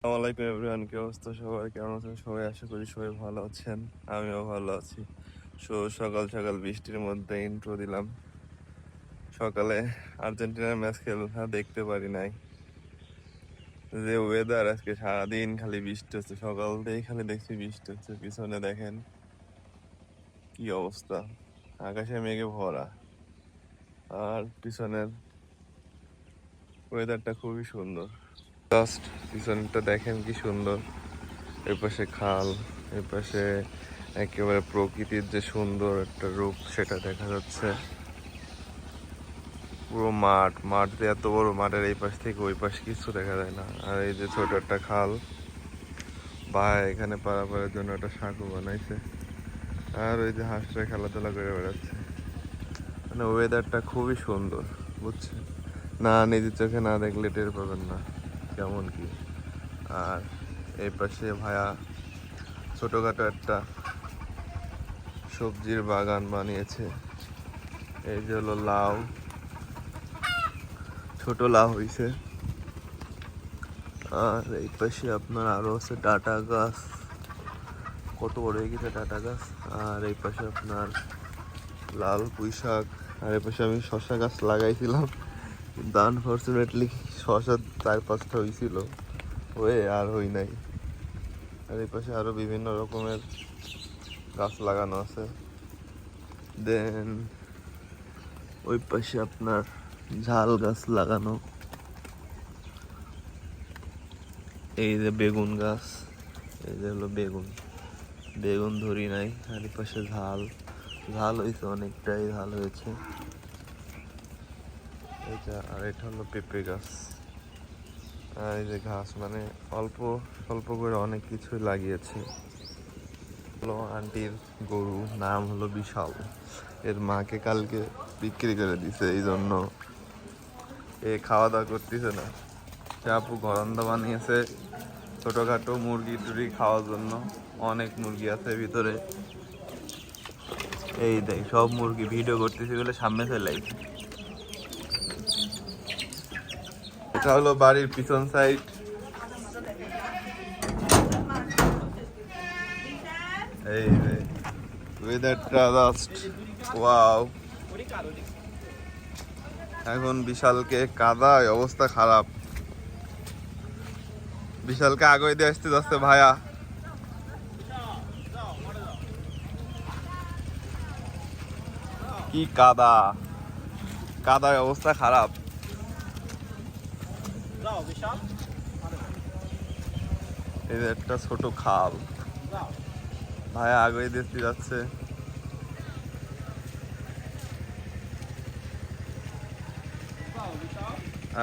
আসসালামু আলাইকুম এভরিওয়ান, কি অবস্থা সবার? কেমন আছেন সবাই? আশা করি সবাই ভালো আছেন। আমিও ভালো আছি। সকাল সকাল বৃষ্টির মধ্যে ইন্ট্রো দিলাম। সকালে আর্জেন্টিনার ম্যাচ খেলা দেখতে পারি নাই। যে ওয়েদার, আজকে সারাদিন খালি বৃষ্টি হচ্ছে। সকাল থেকেই খালি দেখছি বৃষ্টি হচ্ছে। পিছনে দেখেন কি অবস্থা, আকাশে মেঘে ভরা। আর পিছনের ওয়েদারটা খুবই সুন্দর। জাস্ট পিছনটা দেখেন কি সুন্দর। এর পাশে খাল, এর পাশে একেবারে প্রকৃতির যে সুন্দর একটা রূপ সেটা দেখা যাচ্ছে। পুরো মাঠ, মাঠ যে এত বড়, মাঠের এই পাশ থেকে ওই পাশ কিছু দেখা যায় না। আর এই যে ছোট একটা খাল, ভাই এখানে পারাপারের জন্য একটা সাঁকো বানাইছে। আর ওই যে হাঁসটা খেলাধুলা করে বেড়াচ্ছে। মানে ওয়েদারটা খুবই সুন্দর, বুঝছেন? না নিজের চোখে না দেখলে টের পাবেন না কেমন কি। আর এই পাশে ভাইয়া ছোটখাটো একটা সবজির বাগান বানিয়েছে। এই যে হলো লাউ, ছোট লাউ হইছে। আর এই পাশে আপনার আরো আছে ডাটা গাছ, কত বড় হয়ে গেছে ডাটা গাছ। আর এই পাশে আপনার লাল পুঁই শাক। আর এই পাশে আমি শশা গাছ লাগাইছিলাম, কিন্তু আনফর্চুনেটলি শশা 4-5টা হয়েছিল, হয়ে আর হই নাই। আর এই পাশে আরো বিভিন্ন রকমের গাছ লাগানো আছে। দেন ওই পাশে আপনার ঝাল গাছ লাগানো। এই যে বেগুন গাছ, এই যে হলো বেগুন, বেগুন ধরি নাই। আর এই পাশে ঝাল, ঝাল হয়েছে, অনেকটাই ঝাল হয়েছে। এটা আর এটা হলো পেঁপে গাছ। আর এই যে ঘাস, মানে অল্প স্বল্প করে অনেক কিছুই লাগিয়েছে। হলো আন্টির গরু, নাম হলো বিশাল। এর মাকে কালকে বিক্রি করে দিছে, এই জন্য এ খাওয়া দাওয়া করতেছে না। সে আপু ঘরন্দা বানিয়েছে ছোটখাটো মুরগি টুরগি খাওয়ার জন্য। অনেক মুরগি আছে ভিতরে। এই দেখ সব মুরগি ভিডিও করতেছি বলে সামনে চলে আইছে। এটা হলো বাড়ির পিছন সাইড। এই যে ওয়েদারটা জাস্ট ওয়াও। এখন বিশালকে কাদায় অবস্থা খারাপ। বিশালকে আগে দিয়ে আসতে যাচ্ছে ভাইয়া। কি কাদা, কাদায় অবস্থা খারাপ। এই যে একটা ছোট খাল, ভাইয়া আগে দেখতে যাচ্ছে।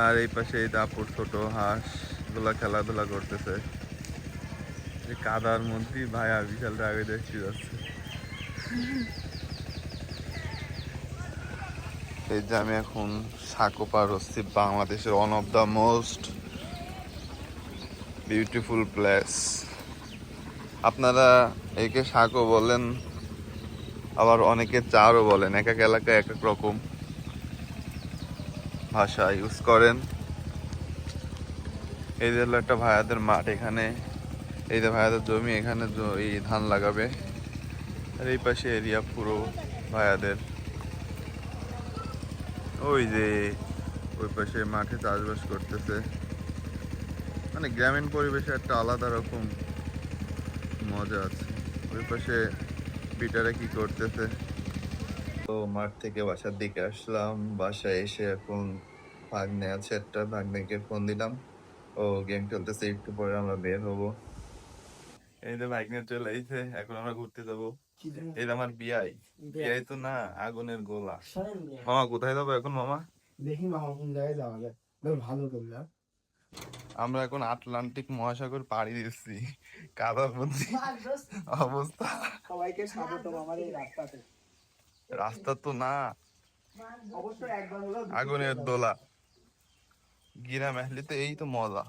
আর এই পাশে এই দাপুর ছোট হাঁস গুলা খেলাধুলা করতেছে। এই কাদার মধ্যে ভাইয়া বিশালটা আগে দেখতে যাচ্ছে। এই যে আমি এখন সাঁকো পার হচ্ছি, বাংলাদেশের one of the most beautiful place. আপনারা একে সাঁকো বলেন, আবার অনেকে চারও বলেন। এক এক এলাকায় এক এক রকম ভাষা ইউজ করেন। এই যে হলো একটা ভাইয়াদের মাঠ, এখানে এই যে ভাইয়াদের জমি, এখানে এই ধান লাগাবে। আর এই পাশে এরিয়া পুরো ভাইয়াদের। ওই যে ওই পাশে মাঠে চাষবাস করতেছে। মানে গ্রামীণ পরিবেশে একটা আলাদা রকম মজা আছে। ওই পাশে বিটারা কি করতেছে। তো মাঠ থেকে বাসার দিকে আসলাম। বাসায় এসে এখন ভাগ্নে আছে একটা, ভাগ্নেকে ফোন দিলাম। ও গেম খেলতেছে, একটু পরে আমরা বের হবো। এই যে ভাগ্নে চলে আইছে, এখন আমরা ঘুরতে যাবো। এই যে আমার বিয়াই, বিয়াই তো না, আগুনের গোলা। মামা কোথায় যাবো এখন মামা? দেখি মামা কোন জায়গায় যাওয়া যায়, ভালো করলাম। আমরা এখন আটলান্টিক মহাসাগর পাড়ি দিচ্ছি, কাদার মধ্যে অবস্থা। সবাইকে স্বাগতম আমার এই রাস্তাতে। রাস্তা তো না, অবশ্যই একবার হলো আগুনের দোলা। গিরা মেহলিতে এই তো মজা।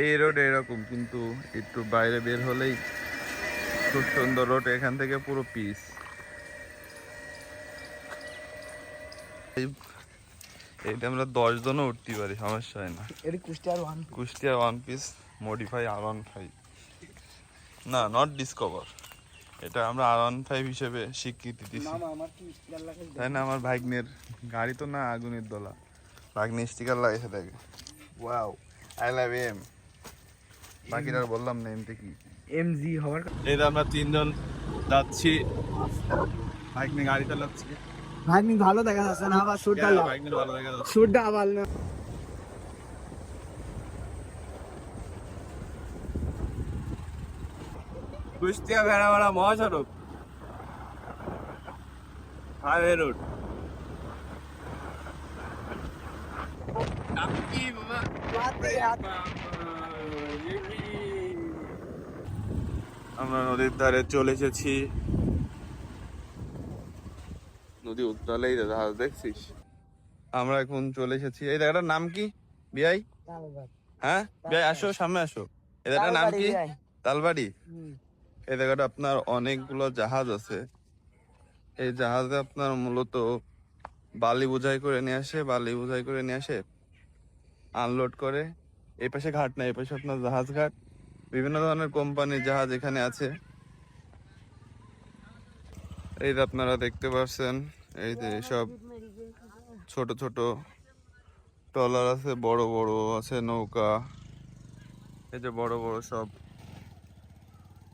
এই রোড এরকম, কিন্তু একটু বাইরে বের হলেই খুব সুন্দর রোড। এখান থেকে পুরো পিস। এটা আমরা 10 জনও উঠতে পারি, সমস্যা হয় না। এটা কুষ্টিয়ার ওয়ান। কুষ্টিয়ার ওয়ান পিস মডিফাই R15, না নট ডিসকভার, এটা আমরা R15 হিসেবে স্বীকৃতি দিছি, মামা আমার কি স্টিকার লাগে? তাই না? আমার ভাগ্নের গাড়ি তো না আগুনের দোলা, ভাগ্নে স্টিকার লাগাইছে দেখে। Wow, I love M. বাকিটা আর বললাম না এমতে কি। এমজি হওয়ার। এই যে আমরা 3 জন যাচ্ছি, ভাগ্নে গাড়ি চালাচ্ছি। ভাই নি ভালো দেখা যাচ্ছে না, আবার শুটটা লাও। ভাগ্নের ভালো লাগে। শুটটা আবার না। কুষ্টিয়া ভেড়ামারা মহাসড়ক, হাইওয়ে রোড। আমরা নদীর ধারে চলে এসেছি, নদী উত্তালেই জাহাজ দেখছিস। আমরা এখন চলে এসেছি, এই জায়গাটার নাম কি বিআই? হ্যাঁ বিআই আসো, সামনে আসো। এই জায়গাটার নাম কি? তালবাড়ি। এই জায়গাটা আপনার অনেকগুলো জাহাজ আছে, এই জাহাজে আপনার মূলত বালি বোঝাই করে নিয়ে আসে, বালি বোঝাই করে নিয়ে আসে আনলোড করে। এই পাশে ঘাট না, এই পাশে আপনার জাহাজ ঘাট, বিভিন্ন ধরনের কোম্পানির জাহাজ এখানে আছে। এই যে আপনারা দেখতে পাচ্ছেন, এই যে সব ছোট ছোট ট্রলার আছে, বড় বড় আছে নৌকা। এই যে বড় বড় সব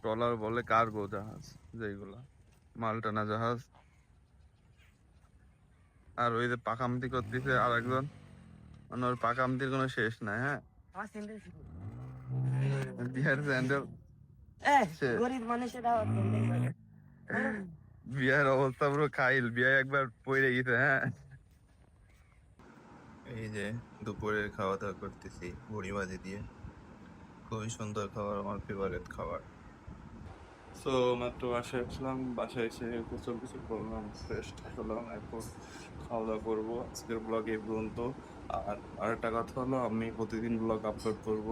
ট্রলার বলে কার্গো জাহাজ, যেগুলা মালটানা জাহাজ। আর ওই যে পাকামতি করতেছে আর একজন, মানে ওর পাকামতির কোনো শেষ নাই। হ্যাঁ, বিহার স্যান্ডেল, গরিব মানুষেরা বিয়ের অবস্থা পুরো খাইল, বিয়ে একবার পড়ে গেছে। হ্যাঁ, এই যে দুপুরের খাওয়া দাওয়া করতেছি বড়ি ভাজি দিয়ে, খুবই সুন্দর খাবার, আমার ফেভারিট খাবার। সো মাত্র বাসায় আসলাম, বাসায় এসে গোসল কিছু করলাম, ফ্রেশ হলাম, এখন খাওয়া দাওয়া করবো। আজকের ব্লগ এই পর্যন্ত। আর আরেকটা কথা হলো, আমি প্রতিদিন ব্লগ আপলোড করব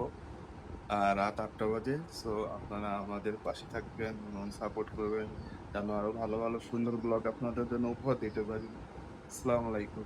রাত 8টা বাজে। সো আপনারা আমাদের পাশে থাকবেন এবং সাপোর্ট করবেন, যেন আরো ভালো ভালো সুন্দর ব্লগ আপনাদের জন্য উপহার দিতে পারি। আসসালামু আলাইকুম।